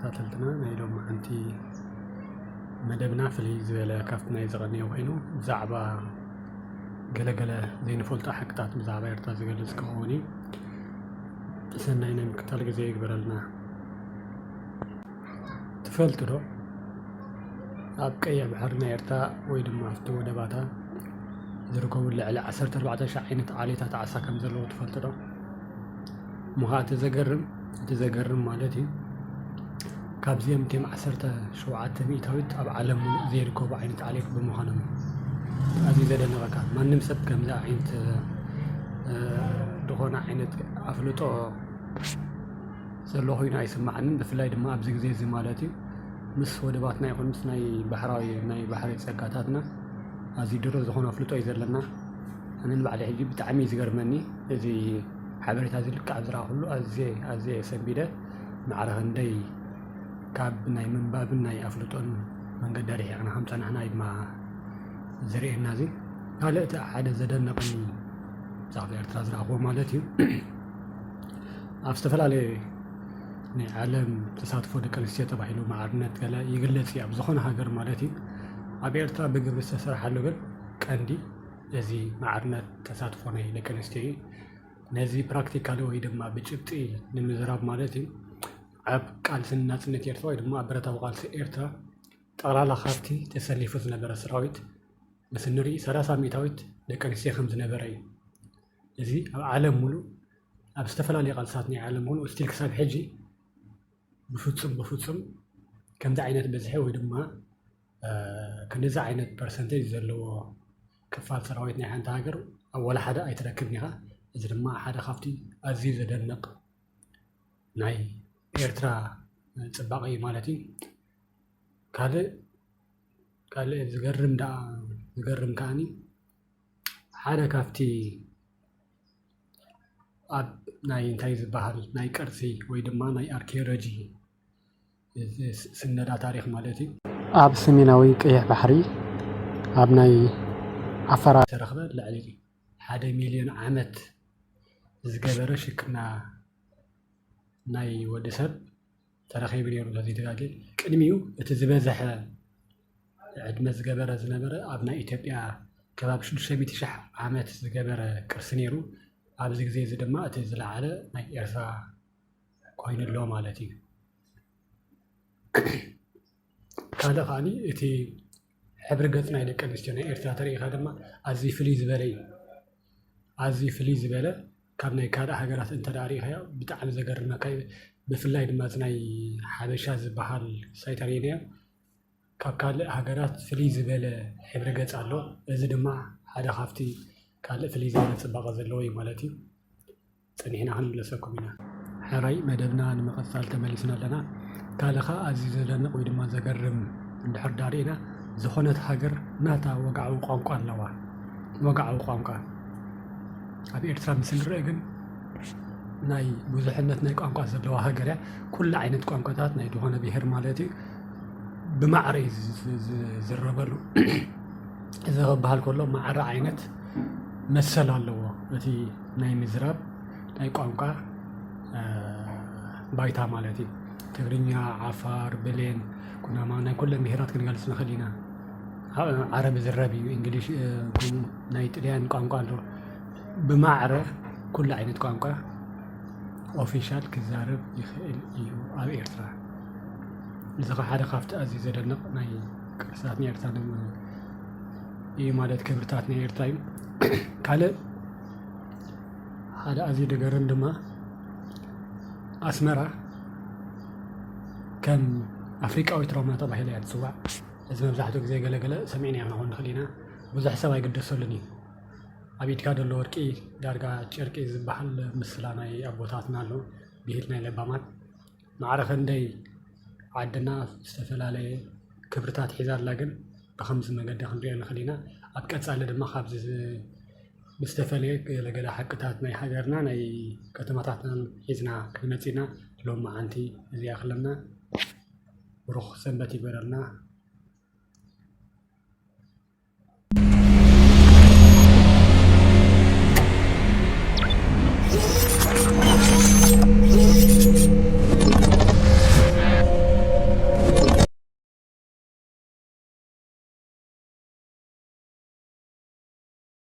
ተኸታተልትና ናይ ሎሚ ሓንቲ መደብና ፍልይ ዝበለ ካብቲ ናይ ዝቐነዮ ኮይኑ ብዛዕባ ገለገለ ዘይንፈልጦ ሓቅታት ብዛዕባ ኤርትራ ዝገልጽ ክኸውን እዩ። ሰናይ ናይ ምክትታል ግዜ ይግበረልና። ትፈልጡ ዶ ኣብ ቀይሕ ባሕሪ ናይ ኤርትራ ወይ ድማ ኣብቲ ወደባታ ዝርከቡ ልዕሊ 14,000 ዓይነት ዓሌታት ዓሳ ከም ዘለዎ ትፈልጡ ዶ? እሞ እቲ ዘገርም ማለት እዩ ካብዚኦም እቶም 17 ሚእታዊት ኣብ ዓለም ሙሉእ ዘይርከቡ ዓይነት ዓሌት ብምዃኖም ኣዝዩ ዘደንቐካ። ማንም ሰብ ከምዚ ዓይነት ዝኾነ ዓይነት ኣፍልጦ ዘሎ ኮይኑ ኣይስማዕንን። ብፍላይ ድማ ኣብዚ ግዜ እዚ ማለት እዩ ምስ ወደባትና ይኹን ምስ ናይ ባሕሪ ፀጋታትና ኣዝዩ ድሩብ ዝኾነ ኣፍልጦ እዩ ዘለና። ኣነ ንባዕሊ ሕጂ ብጣዕሚ እዩ ዝገርመኒ እዚ ሓበሬታ እዚ ልክዕ ኣብ ዝረኣኹሉ ኣዝየ ሰንቢደ ማዕረ ክንደይ ካብ ናይ ምንባብን ናይ ኣፍልጦን መንገዲ ርሒቕና ከም ፀናሕና እዩ ድማ ዘርእየና እዚ። ካልእ እቲ ሓደ ዘደነቐኒ ብዛዕባ ኤርትራ ዝረኣኽቦ ማለት እዩ ኣብ ዝተፈላለየ ናይ ዓለም ተሳትፎ ደቂ ኣንስትዮ ተባሂሉ ማዕርነት ገለ ይግለጽ እዩ ኣብ ዝኾነ ሃገር ማለት እዩ። ኣብ ኤርትራ ብግብሪ ዝተሰርሓሉ ግን ቀንዲ እዚ ማዕርነት ተሳትፎ ናይ ደቂ ኣንስትዮ እዩ። ነዚ ፕራክቲካሊ ወይ ድማ ብጭብጢ ንምዝራብ ማለት እዩ ኣብ ቃልሲ ናጽነት ኤርትራ ወይ ድማ ኣብ ብረታዊ ቃልሲ ኤርትራ ጠቕላላ ካብቲ ተሰሊፉ ዝነበረ ሰራዊት ምስ ንሪኢ 30 ሚእታዊት ደቂ ኣንስትዮ ከም ዝነበረ እዩ። እዚ ኣብ ዓለም ሙሉእ ኣብ ዝተፈላለዩ ቃልስታት ናይ ዓለም ሙሉእ ስቲል ክሳብ ሕጂ ብፍጹም ከምዚ ዓይነት በዝሒ ወይ ድማ ክንደዚ ዓይነት ፐርሰንቴጅ ዘለዎ ክፋል ሰራዊት ናይ ሓንቲ ሃገር ኣብ ወላ ሓደ ኣይትረክብን ኢኻ። እዚ ድማ ሓደ ካብቲ ኣዝዩ ዘደንቕ ናይ ኤርትራ ጽባቐ እዩ ማለት እዩ። ካልእ ዝገርም ከዓኒ ሓደ ካብቲ ኣብ ናይ እንታይ ዝበሃል ናይ ቅርሲ ወይ ድማ ናይ ኣርኪኦሎጂ ስነዳ ታሪክ ማለት እዩ ኣብ ሰሜናዊ ቀይሕ ባሕሪ ኣብ ናይ ዓፋር ተረኽበ ልዕሊ 1 ሚልዮን ዓመት ዝገበረ ሽክና ናይ ወዲ ሰብ ተረኺቡ ነይሩ። በዚ ደጋጊ ቅድሚኡ እቲ ዝበዝሐ ዕድመ ዝነበረ ኣብ ናይ ኢትዮጵያ ከባቢ 600,000 ዓመት ዝገበረ ቅርሲ ነይሩ። ኣብዚ ግዜ እዚ ድማ እቲ ዝለዓለ ናይ ኤርትራ ኮይኑ ኣሎ ማለት እዩ። ካልእ ከዓኒ እቲ ሕብሪ ገጽ ናይ ደቂ ኣንስትዮ ናይ ኤርትራ ተሪኢኻ ድማ ኣዝዩ ፍልይ ዝበለ እዩ። ኣዝዩ ፍልይ ዝበለ ካብ ናይ ካልእ ሃገራት እንተዳ ሪኢኻዮ ብጣዕሚ ዘገርመካ እዩ። ብፍላይ ድማ እዚ ናይ ሓበሻ ዝበሃል ሳይት ርኢናዮ ካብ ካልእ ሃገራት ፍልይ ዝበለ ሕብሪ ገጽ ኣሎ። እዚ ድማ ሓደ ካብቲ ካልእ ፍልይ ዝበለ ጽባቐ ዘለዎ እዩ ማለት እዩ። ፀኒሕና ክንምለሰኩም ኢና። ሕራይ መደብና ንምቕጻል ተመሊስና ኣለና። ካልእ ኸ ኣዝዩ ዘደንቕ ወይ ድማ ዘገርም እንድሕር ዳርኢና ዝኾነት ሃገር ናታ ወግዓዊ ቋንቋ ኣለዋ። ወግዓዊ ቋንቋ ኣብ ኤርትራ ምስ ንሪኦ ግን ናይ ብዙሕነት ናይ ቋንቋ ዘለዋ ሃገር እያ። ኩሉ ዓይነት ቋንቋታት ናይ ዝኾነ ብሄር ማለት እዩ ብማዕረ እዩ ዝረበሉ። እዚ ክበሃል ከሎ ማዕረ ዓይነት መሰል ኣለዎ። እቲ ናይ ምዝራብ ናይ ቋንቋ ባይታ ማለት እዩ ትግርኛ፣ ዓፋር፣ ብሌን፣ ኩናማ ናይ ኩለን ብሄራት ክንገልጽ ንኽእል ኢና። ዓረቢ ዝረብ እዩ፣ እንግሊሽ ናይ ጥልያን ቋንቋ ኣሎ። ብማዕረ ኩሉ ዓይነት ቋንቋ ኦፊሻል ክዛረብ ይኽእል እዩ ኣብ ኤርትራ። እዚ ኸ ሓደ ካብቲ ኣዝዩ ዘደንቕ ናይ ቅርስታት ናይ ኤርትራ እዩ ማለት ክብርታት ናይ ኤርትራ እዩ። ካልእ ሓደ ኣዝዩ ደገርም ድማ ኣስመራ ከም ኣፍሪቃዊት ሮማ ተባሂላ እያ ትፅዋዕ። እዚ መብዛሕትኡ ግዜ ገለገለ ሰሚዕና ክንኾን ንኽእል ኢና። ብዙሕ ሰብ ኣይግደሰሉን እዩ። ኣብ ኢድካ ዘሎ ወርቂ ዳርጋ ጨርቂ ዝበሃል ምስላ ናይ ኣቦታትና ኣሎ ብሂል ናይ ለባማት ማዕረ ክንደይ ዓድና ዝተፈላለየ ክብርታት ሒዛ ኣላ። ግን ብከምዚ መንገዲ ክንሪኦ ንኽእል ኢና። ኣብ ቀጻሊ ድማ ካብዚ ብዝተፈለየ ገለገለ ሓቅታት ናይ ሃገርና ናይ ከተማታትናን ሒዝና ክንመጽ ኢና። ሎሚ መዓንቲ እዚኣ ክለና ብሩኽ ሰንበት ይግበረልና።